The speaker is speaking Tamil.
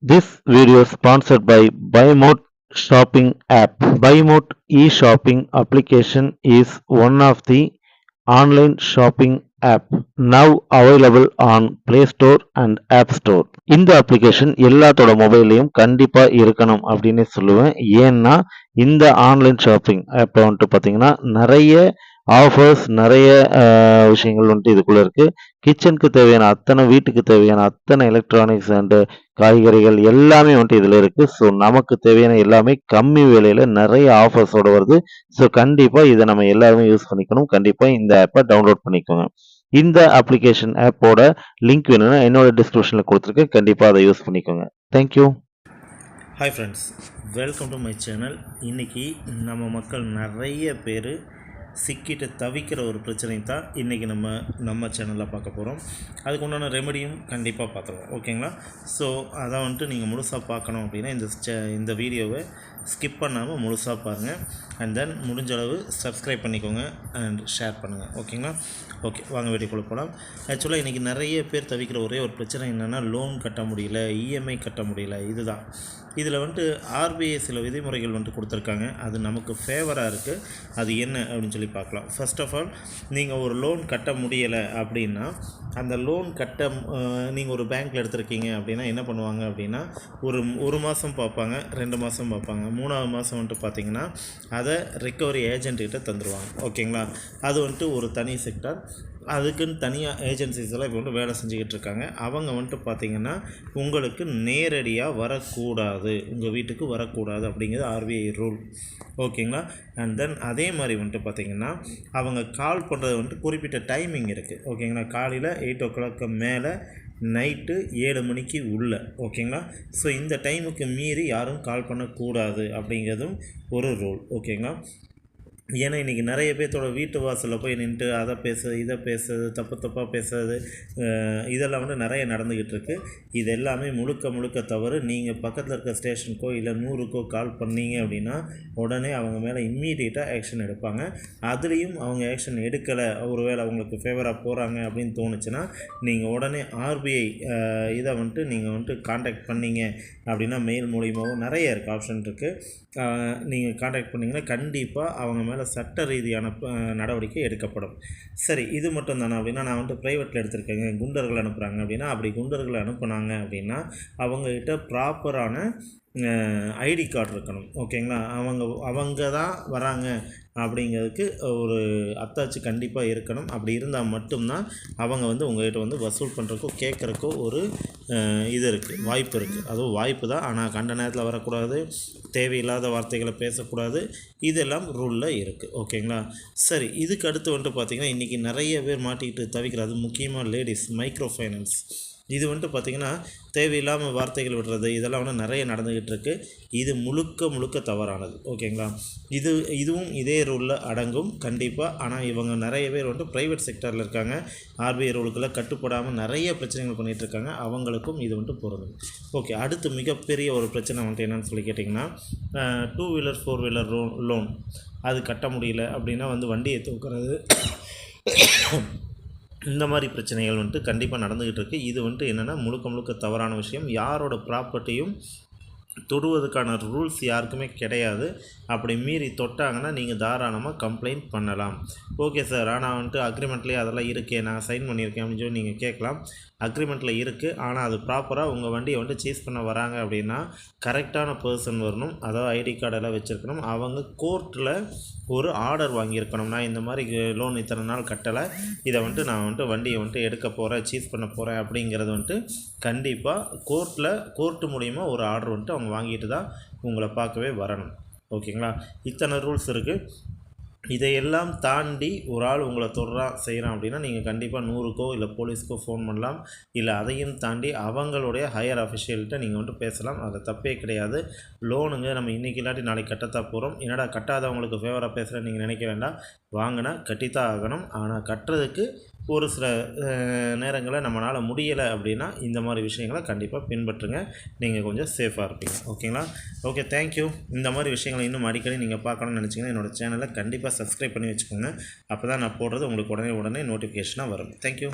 This video is sponsored by BuyMote shopping app. BuyMote e-shopping application is one of the online shopping app now available on Play Store and App Store. இந்த அப்ளிகேஷன் எல்லாத்தோட மொபைல்லையும் கண்டிப்பா இருக்கணும் அப்படின்னு சொல்லுவேன். ஏன்னா இந்த ஆன்லைன் ஷாப்பிங் ஆப்பை வந்துட்டு பார்த்தீங்கன்னா நிறைய ஆஃபர்ஸ் நிறைய விஷயங்கள் வந்துட்டு இதுக்குள்ள இருக்கு. கிச்சனுக்கு தேவையான அத்தனை வீட்டுக்கு தேவையான அத்தனை எலக்ட்ரானிக்ஸ் அண்டு காய்கறிகள் எல்லாமே வந்துட்டு இதில் இருக்குது. ஸோ நமக்கு தேவையான எல்லாமே கம்மி விலையில் நிறைய ஆஃபர்ஸோடு வருது. ஸோ கண்டிப்பாக இதை நம்ம எல்லாருமே யூஸ் பண்ணிக்கணும். கண்டிப்பாக இந்த ஆப்பை டவுன்லோட் பண்ணிக்கோங்க. இந்த அப்ளிகேஷன் ஆப்போட லிங்க் வேணும்னா என்னோட டிஸ்கிரிப்ஷனில் கொடுத்துருக்கேன். கண்டிப்பாக அதை யூஸ் பண்ணிக்கோங்க. Thank you. Hi friends, welcome to my channel. இன்றைக்கி நம்ம மக்கள் நிறைய பேர் சிக்கிட்டு தவிக்கிற ஒரு பிரச்சனை தான் இன்றைக்கி நம்ம சேனலில் பார்க்க போகிறோம். அதுக்கு உண்டான ரெமெடியும் கண்டிப்பாக பார்த்துருவோம். ஓகேங்களா? ஸோ அதை வந்துட்டு நீங்கள் முழுசாக பார்க்கணும் அப்படின்னா இந்த வீடியோவை ஸ்கிப் பண்ணாமல் முழுசாக பாருங்கள். அண்ட் தென் முடிஞ்ச அளவு சப்ஸ்கிரைப் பண்ணிக்கோங்க அண்ட் ஷேர் பண்ணுங்கள். ஓகேங்களா? ஓகே, வாங்க வீடியோக்குள்ளே போகலாம். ஆக்சுவலாக இன்றைக்கி நிறைய பேர் தவிக்கிற ஒரே ஒரு பிரச்சனை என்னென்னா, லோன் கட்ட முடியல, இஎம்ஐ கட்ட முடியல. இதுதான். இதில் வந்துட்டு ஆர்பிஐ சில விதிமுறைகள் வந்துட்டு கொடுத்துருக்காங்க. அது நமக்கு ஃபேவராக இருக்குது. அது என்ன அப்படின்னு சொல்லி பார்க்கலாம். ஃபர்ஸ்ட் ஆஃப் ஆல், நீங்கள் ஒரு லோன் கட்ட முடியலை அப்படின்னா, அந்த லோன் நீங்கள் ஒரு பேங்க்கில் எடுத்திருக்கீங்க அப்படின்னா என்ன பண்ணுவாங்க அப்படின்னா, ஒரு மாதம் பார்ப்பாங்க, 2 மாதம் பார்ப்பாங்க, 3ஆவது மாதம் வந்துட்டு பார்த்தீங்கன்னா அதை ரிக்கவரி ஏஜென்ட்கிட்ட தந்துடுவாங்க. ஓகேங்களா? அது வந்துட்டு ஒரு தனி செக்டார். அதுக்குன்னு தனியாக ஏஜென்சிஸ் எல்லாம் இப்போ வந்துட்டு வேலை செஞ்சுக்கிட்டு இருக்காங்க. அவங்க வந்துட்டு பார்த்திங்கன்னா உங்களுக்கு நேரடியாக வரக்கூடாது, உங்கள் வீட்டுக்கு வரக்கூடாது அப்படிங்கிறது ஆர்பிஐ ரூல். ஓகேங்களா? அண்ட் தென் அதே மாதிரி வந்துட்டு பார்த்திங்கன்னா அவங்க கால் பண்ணுறது வந்துட்டு குறிப்பிட்ட டைமிங் இருக்குது. ஓகேங்களா? காலையில் 8 o'clock மேலே நைட்டு 7 மணிக்கு உள்ள. ஓகேங்களா? ஸோ இந்த டைமுக்கு மீறி யாரும் கால் பண்ணக்கூடாது அப்படிங்கிறதும் ஒரு ரூல். ஓகேங்களா? ஏன்னா இன்றைக்கி நிறைய பேர்த்தோட வீட்டு வாசலில் போய் நின்றுட்டு அதை பேசுறது, இதை பேசுறது, தப்பாக பேசுறது, இதெல்லாம் வந்து நிறைய நடந்துக்கிட்டு இருக்குது. இது எல்லாமே முழுக்க தவறு. நீங்கள் பக்கத்தில் இருக்க ஸ்டேஷனுக்கோ இல்லை 100க்கோ கால் பண்ணீங்க அப்படின்னா உடனே அவங்க மேலே இம்மீடியட்டாக ஆக்ஷன் எடுப்பாங்க. அதுலேயும் அவங்க ஆக்ஷன் எடுக்கலை, ஒருவேளை அவங்களுக்கு ஃபேவராக போகிறாங்க அப்படின்னு தோணுச்சுன்னா நீங்கள் உடனே ஆர்பிஐ இதை வந்துட்டு நீங்கள் வந்துட்டு காண்டாக்ட் பண்ணீங்க அப்படின்னா மெயில் மூலியமாகவும் நிறைய இருக்குது, ஆப்ஷன் இருக்குது. நீங்கள் காண்டாக்ட் பண்ணிங்கன்னா கண்டிப்பாக அவங்க மேலே சட்ட ரீதியான நடவடிக்கை எடுக்கப்படும். சரி, இது மட்டும் தானே அப்படின்னா, நான் வந்துட்டு ப்ரைவேட்டில் எடுத்திருக்கேங்க, குண்டர்கள் அனுப்புகிறாங்க அப்படின்னா, அப்படி குண்டர்கள் அனுப்புனாங்க அப்படின்னா அவங்கக்கிட்ட ப்ராப்பரான ஐடி கார்டு இருக்கணும். ஓகேங்களா? அவங்க தான் வராங்க அப்படிங்கிறதுக்கு ஒரு அத்தாட்சி கண்டிப்பாக இருக்கணும். அப்படி இருந்தால் மட்டும்தான் அவங்க வந்து உங்கள்கிட்ட வந்து வசூல் பண்ணுறக்கோ கேட்குறக்கோ ஒரு இது இருக்குது, வாய்ப்பு இருக்குது. அதுவும் வாய்ப்பு தான், ஆனால் கண்ட நேரத்தில் வரக்கூடாது, தேவையில்லாத வார்த்தைகளை பேசக்கூடாது. இதெல்லாம் ரூலில் இருக்குது. ஓகேங்களா? சரி, இதுக்கு அடுத்து வந்துட்டு பார்த்திங்கன்னா இன்றைக்கி நிறைய பேர் மாட்டிக்கிட்டு தவிக்கிறது, முக்கியமாக லேடிஸ், மைக்ரோ ஃபைனான்ஸ். இது வந்துட்டு பார்த்திங்கன்னா தேவையில்லாமல் வார்த்தைகள் விடுறது, இதெல்லாம் வந்து நிறைய நடந்துக்கிட்டு இருக்குது. இது முழுக்க தவறானது. ஓகேங்களா? இதுவும் இதே ரூலில் அடங்கும் கண்டிப்பாக. ஆனால் இவங்க நிறைய பேர் வந்துட்டு ப்ரைவேட் செக்டரில் இருக்காங்க, ஆர்பிஐ ரூலுக்குள்ளே கட்டுப்படாமல் நிறைய பிரச்சனைகள் பண்ணிகிட்ருக்காங்க. அவங்களுக்கும் இது வந்துட்டு பொருந்தும். ஓகே, அடுத்து மிகப்பெரிய ஒரு பிரச்சனை வந்துட்டு என்னென்னு சொல்லி கேட்டிங்கன்னா, 2 வீலர் 4 வீலர் லோன் அது கட்ட முடியல அப்படின்னா வந்து வண்டியை தூக்குறது, இந்த மாதிரி பிரச்சனைகள் வந்துட்டு கண்டிப்பாக நடந்துக்கிட்டு இருக்குது. இது வந்துட்டு என்னென்னா முழுக்க தவறான விஷயம். யாரோட ப்ராப்பர்ட்டியும் தொடுவதற்கான ரூல்ஸ் யாருக்குமே கிடையாது. அப்படி மீறி தொட்டாங்கன்னா நீங்கள் தாராளமாக கம்ப்ளைண்ட் பண்ணலாம். ஓகே சார், ஆனால் வந்துட்டு அக்ரிமெண்ட்லேயே அதெல்லாம் இருக்கே, நான் சைன் பண்ணியிருக்கேன் அப்படின்னு சொல்லி நீங்கள் கேட்கலாம். அக்ரிமெண்ட்டில் இருக்குது, ஆனால் அது ப்ராப்பராக உங்கள் வண்டியை வந்துட்டு சீஸ் பண்ண வராங்க அப்படின்னா கரெக்டான பர்சன் வரணும். அதாவது ஐடி கார்டெல்லாம் வச்சுருக்கணும். அவங்க கோர்ட்டில் ஒரு ஆர்டர் வாங்கியிருக்கணும். நான் இந்த மாதிரி லோன் இத்தனை நாள் கட்டலை, இதை வந்துட்டு நான் வந்துட்டு வண்டியை வந்துட்டு எடுக்க போகிறேன், சீஸ் பண்ண போகிறேன் அப்படிங்கிறது வந்துட்டு கண்டிப்பாக கோர்ட்டு மூலிமா ஒரு ஆர்டர் வந்துட்டு அவங்க வாங்கிட்டு தான் உங்களை பார்க்கவே வரணும். ஓகேங்களா? இத்தனை ரூல்ஸ் இருக்குது. இதையெல்லாம் தாண்டி ஒரு ஆள் உங்களை செய்கிறான் அப்படின்னா நீங்கள் கண்டிப்பாக 100க்கோ இல்லை போலீஸ்க்கோ ஃபோன் பண்ணலாம். இல்லை அதையும் தாண்டி அவங்களுடைய ஹையர் அஃபிஷியல்கிட்ட நீங்கள் வந்துட்டு பேசலாம். அது தப்பே கிடையாது. லோனுங்க நம்ம இன்றைக்கி இல்லாட்டி நாளைக்கு கட்டத்தான் போகிறோம். என்னடா கட்டாதவங்களுக்கு ஃபேவராக பேசுகிறேன்னு நீங்கள் நினைக்க வேண்டாம். வாங்கினா கட்டித்தான் ஆகணும். ஆனால் கட்டுறதுக்கு ஒரு சில நேரங்களில் நம்மளால் முடியலை அப்படின்னா இந்த மாதிரி விஷயங்களை கண்டிப்பாக பின்பற்றுங்க. நீங்கள் கொஞ்சம் சேஃபாக இருப்பீங்க. ஓகேங்களா? Okay, thank you. இந்த மாதிரி விஷயங்களை இன்னும் அடிக்கடி நீங்கள் பார்க்கணும்னு நினச்சிங்கன்னா என்னோடய சேனலை கண்டிப்பாக சப்ஸ்கிரைப் பண்ணி வச்சுக்கோங்க. அப்போ தான் நான் போடுறது உங்களுக்கு உடனே நோட்டிஃபிகேஷனாக வரும். தேங்க்யூ.